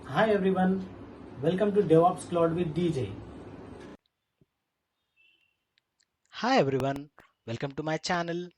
Hi everyone, welcome to DevOps Cloud with DJ. Hi everyone, welcome to my channel.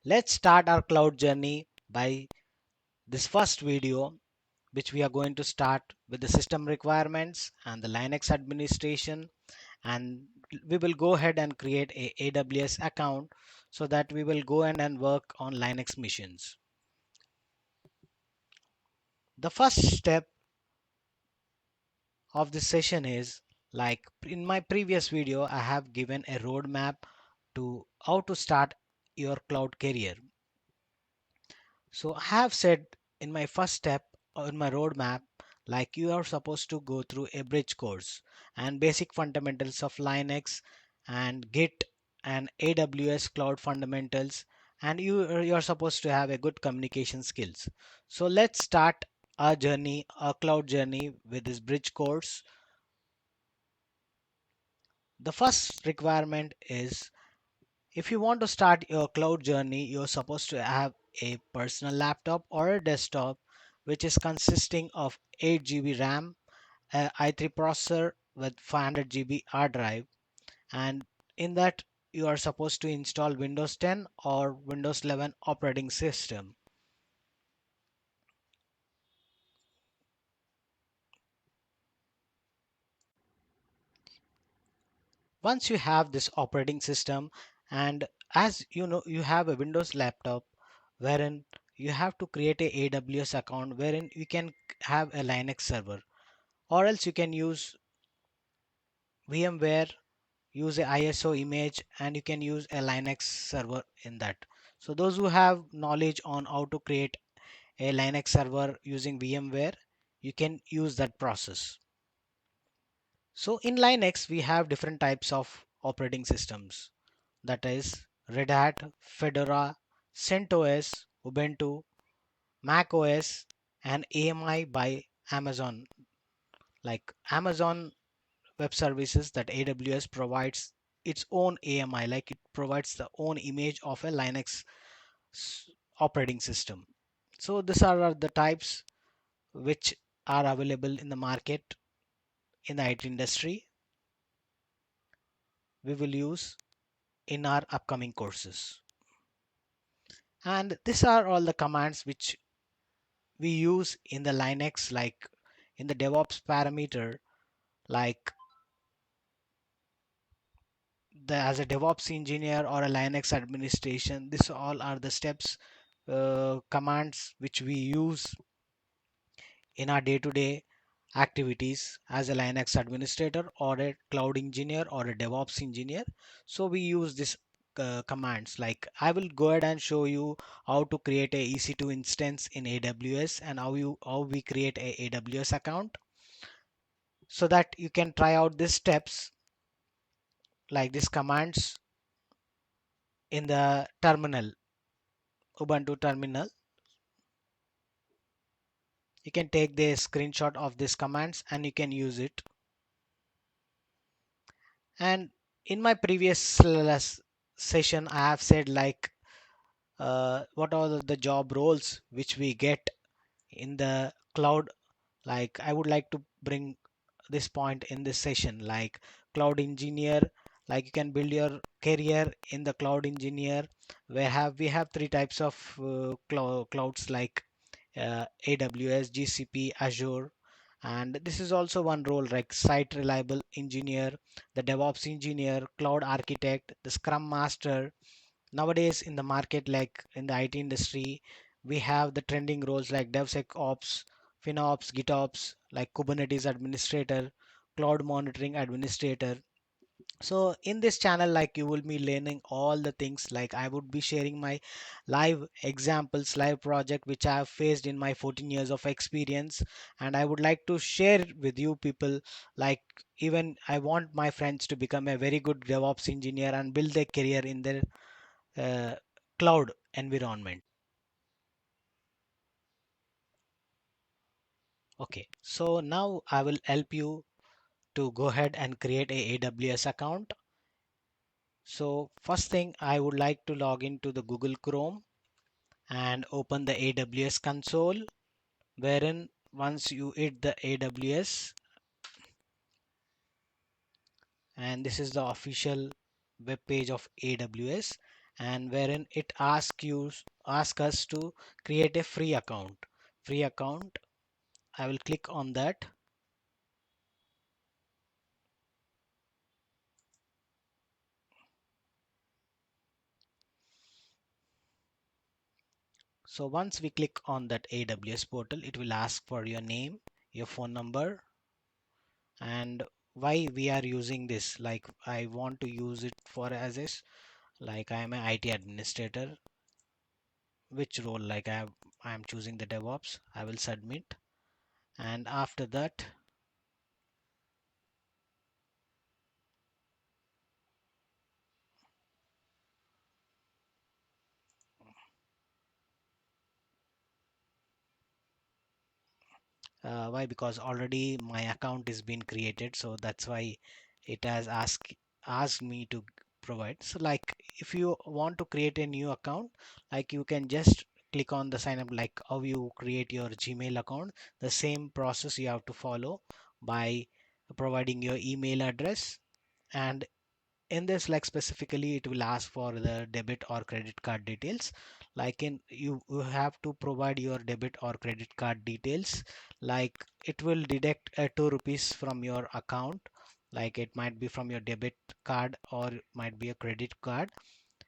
Let's start our cloud journey by this first video, which we are going to start with the system requirements and the Linux administration, and we will go ahead and create a AWS account so that we will go in and work on Linux missions. The first step of this session is, like in my previous video, I have given a roadmap to how to start your cloud career. So I have said in my first step in my roadmap, like you are supposed to go through a bridge course and basic fundamentals of Linux and Git and AWS cloud fundamentals, and you are supposed to have a good communication skills. So let's start our journey, our cloud journey with this bridge course. The first requirement is, if you want to start your cloud journey, you're supposed to have a personal laptop or a desktop which is consisting of 8 GB RAM, a i3 processor with 500 GB hard drive, and in that you are supposed to install Windows 10 or Windows 11 operating system. Once you have this operating system, and as you know, you have a Windows laptop wherein you have to create a AWS account wherein you can have a Linux server, or else you can use VMware, use a ISO image, and you can use a Linux server in that. So those who have knowledge on how to create a Linux server using VMware, you can use that process. So in Linux, we have different types of operating systems, that is Red Hat, Fedora, CentOS, Ubuntu, Mac OS, and AMI by Amazon. Like Amazon Web Services, that AWS provides its own AMI, like it provides the own image of a Linux operating system. So these are the types which are available in the market in the IT industry. We will use in our upcoming courses. And these are all the commands which we use in the Linux, like in the DevOps parameter, like as a DevOps engineer or a Linux administration. These all are the steps, commands which we use in our day-to-day activities as a Linux administrator or a cloud engineer or a DevOps engineer. So we use this commands. Like I will go ahead and show you how to create a EC2 instance in AWS and how we create a AWS account, so that you can try out these steps, like these commands in the terminal, Ubuntu terminal. You can take the screenshot of these commands and you can use it. And in my previous session, I have said, like what are the job roles which we get in the cloud. Like I would like to bring this point in this session, like cloud engineer. Like you can build your career in the cloud engineer. We have three types of clouds, like AWS, GCP, Azure. And this is also one role, like site reliable engineer, the DevOps engineer, cloud architect, the Scrum Master. Nowadays in the market, like in the IT industry, we have the trending roles like DevSecOps, FinOps, GitOps, like Kubernetes administrator, cloud monitoring administrator. So in this channel, like you will be learning all the things. Like I would be sharing my live examples, live project which I have faced in my 14 years of experience, and I would like to share with you people. Like even I want my friends to become a very good DevOps engineer and build their career in their uh, cloud environment. Okay, so now I will help you to go ahead and create a AWS account. So first thing, I would like to log into the Google Chrome and open the AWS console, wherein once you hit the AWS, and this is the official web page of AWS, and wherein it ask us to create a free account. I will click on that. So once we click on that AWS portal, it will ask for your name, your phone number, and why we are using this. Like I want to use it for as is, like I am an IT administrator. Which role? Like I am choosing the DevOps. I will submit, and after that, why? Because already my account is been created, so that's why it has asked me to provide. So like if you want to create a new account, like you can just click on the sign up, like how you create your Gmail account. The same process you have to follow by providing your email address, and in this, like specifically it will ask for the debit or credit card details. Like in you have to provide your debit or credit card details. Like it will deduct 2 rupees from your account. Like it might be from your debit card or might be a credit card.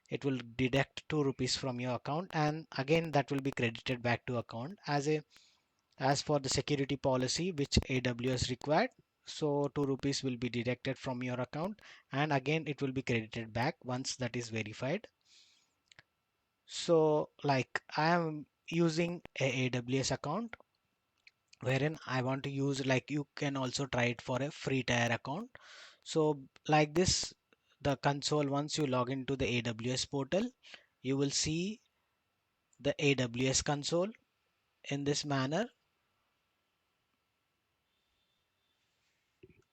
It will deduct 2 rupees from your account, and again that will be credited back to account as for the security policy which AWS required. So 2 rupees will be deducted from your account, and again it will be credited back once that is verified. So like I am using a AWS account, wherein I want to use, like you can also try it for a free tier account. So like this, the console, once you log into the AWS portal, you will see the AWS console in this manner.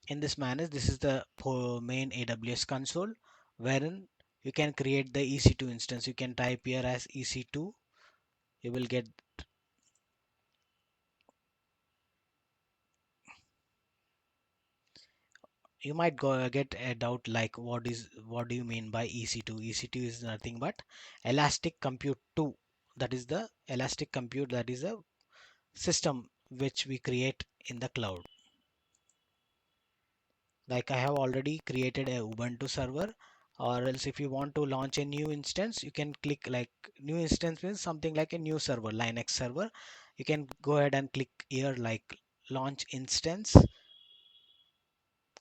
This is the main AWS console, wherein you can create the EC2 instance. You can type here as EC2. You will get, you might go get a doubt like what do you mean by EC2? EC2 is nothing but Elastic Compute 2. That is the Elastic Compute, that is a system which we create in the cloud. Like I have already created a Ubuntu server, or else if you want to launch a new instance, you can click, like new instance means something like a new server, Linux server. You can go ahead and click here like launch instance.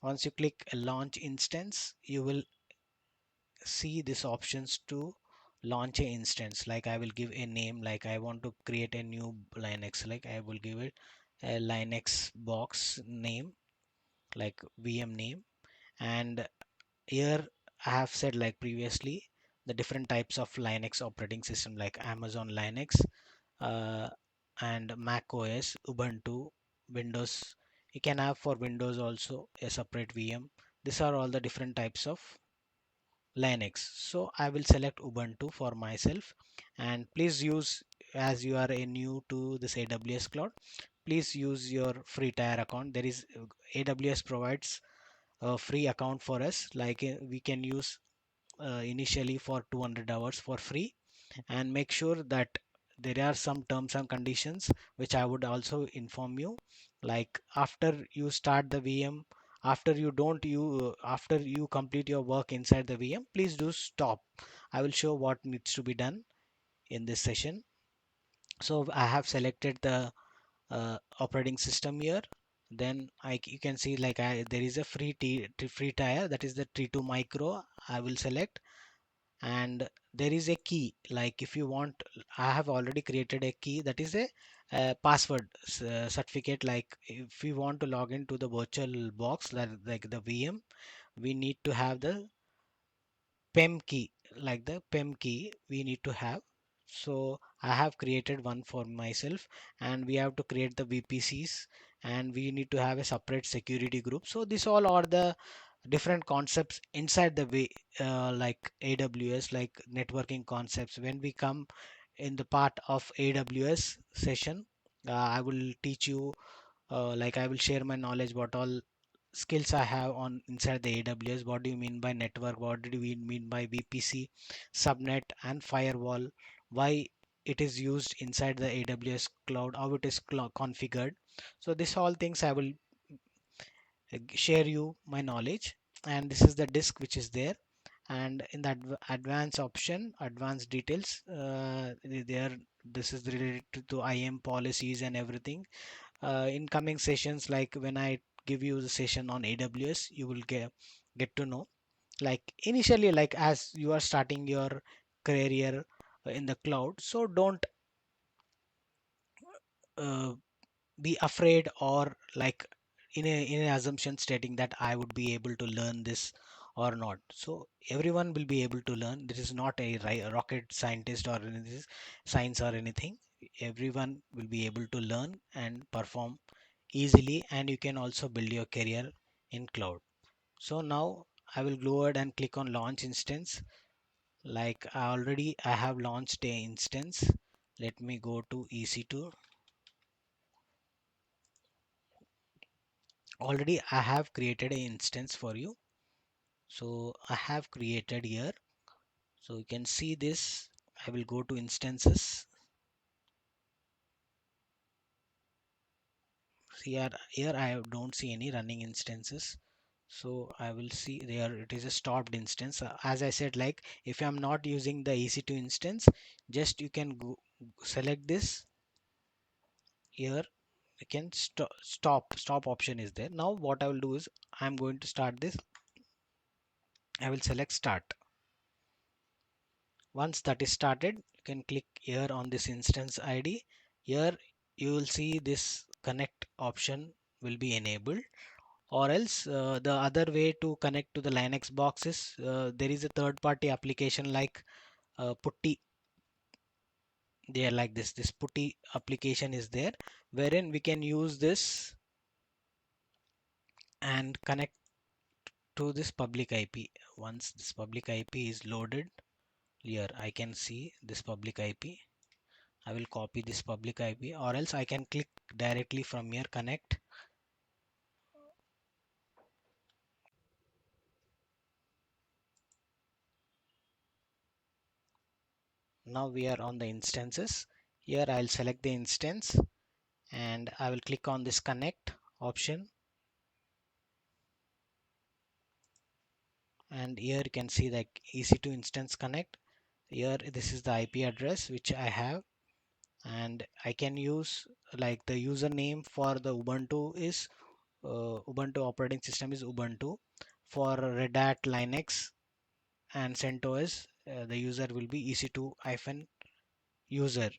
Once you click launch instance, you will see these options to launch a instance. Like I will give a name, like I want to create a new Linux, like I will give it a Linux box name, like VM name. And here I have said, like previously, the different types of Linux operating system, like Amazon Linux, uh, and Mac OS, Ubuntu, Windows. You can have for Windows also a separate VM. These are all the different types of Linux. So I will select Ubuntu for myself, and please use, as you are a new to this AWS cloud, please use your free tier account. There is AWS provides a free account for us, like we can use initially for 200 hours for free, and make sure that there are some terms and conditions which I would also inform you. Like after you start the VM, after you complete your work inside the VM, please do stop. I will show what needs to be done in this session. So I have selected the operating system here. Then you can see, like there is a free tier, that is the T2 micro. I will select, and there is a key. Like if you want, I have already created a key, that is a password certificate. Like if we want to log into the virtual box, like the VM, we need to have the PEM key, like the PEM key we need to have. So I have created one for myself, and we have to create the VPCs, and we need to have a separate security group. So this all are the different concepts inside the way, like AWS, like networking concepts. When we come in the part of AWS session, I will teach you, like I will share my knowledge what all skills I have on inside the AWS. What do you mean by network? What do we mean by VPC, subnet, and firewall? Why it is used inside the AWS cloud? How it is configured? So this all things I will share you my knowledge. And this is the disk which is there. And in the advanced option, advanced details, there this is related to IAM policies and everything. In coming sessions, like when I give you the session on AWS, you will get to know. Like initially, like as you are starting your career in the cloud, so don't uh, be afraid or like in an assumption stating that I would be able to learn this or not. So everyone will be able to learn. This is not a rocket scientist or anything, science or anything. Everyone will be able to learn and perform easily, and you can also build your career in cloud. So now I will go ahead and click on launch instance. Like I have launched a instance. Let me go to EC2. Already I have created an instance for you. So I have created here. So you can see this. I will go to instances. Here I don't see any running instances. So I will see there it is a stopped instance. As I said, like if I'm not using the EC2 instance, just you can go select this here. You can stop option is there. Now what I will do is I'm going to start this. I will select start. Once that is started, you can click here on this instance ID. Here you will see this connect option will be enabled, or else the other way to connect to the Linux box is there is a third party application like Putty. There like this Putty application is there, wherein we can use this and connect to this public IP. Once this public IP is loaded, here I can see this public IP. I will copy this public IP, or else I can click directly from here connect. Now we are on the instances. Here I'll select the instance and I will click on this connect option, and here you can see the EC2 instance connect. Here this is the IP address which I have, and I can use like the username for the Ubuntu is Ubuntu operating system is Ubuntu. For Red Hat Linux and CentOS, the user will be EC2 hyphen user.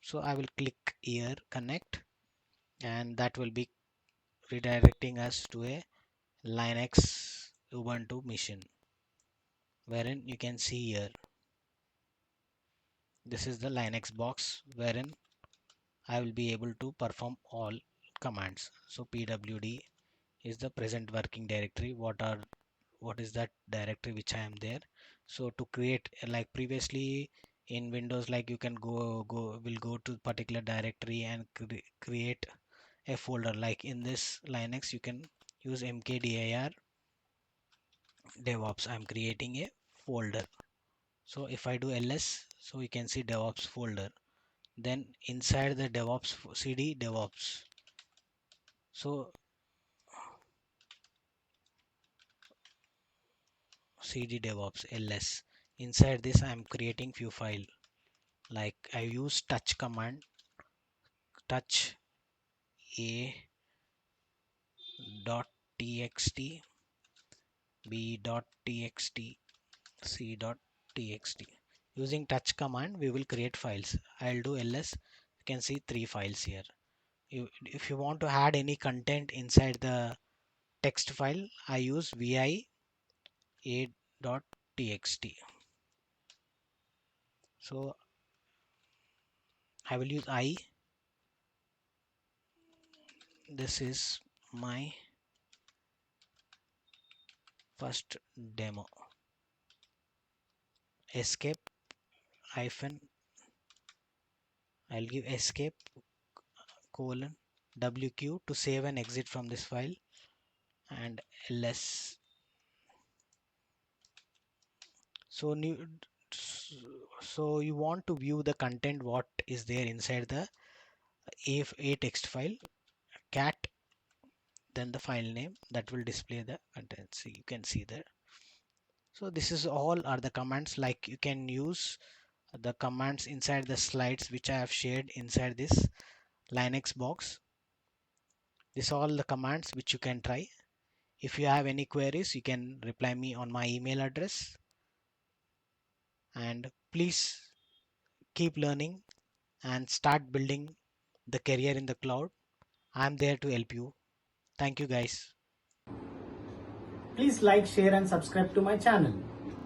So I will click here connect, and that will be redirecting us to a Linux Ubuntu machine, wherein you can see here this is the Linux box wherein I will be able to perform all commands. So pwd is the present working directory. What is that directory which I am there? So to create like previously in Windows, like you can go to particular directory and create a folder. Like in this Linux you can use mkdir DevOps. I'm creating a folder. So if I do ls, so you can see DevOps folder. Then inside the DevOps cd DevOps. So cd DevOps ls. Inside this I'm creating few file. Like I use touch command, touch a dot txt, b dot txt, c dot txt. Using touch command we will create files. I'll do ls. You can see three files here. If you want to add any content inside the text file, I use vi a dot txt. So I will use I. This is my first demo. Escape hyphen. I'll give escape colon wq to save and exit from this file, and ls. So new, so you want to view the content what is there inside the a text file, cat, then the file name that will display the content. So you can see there. So this is all are the commands, like you can use the commands inside the slides which I have shared inside this Linux box. These are all the commands which you can try. If you have any queries, you can reply me on my email address. And please keep learning and start building the career in the cloud. I'm there to help you. Thank you guys. Please like, share and subscribe to my channel.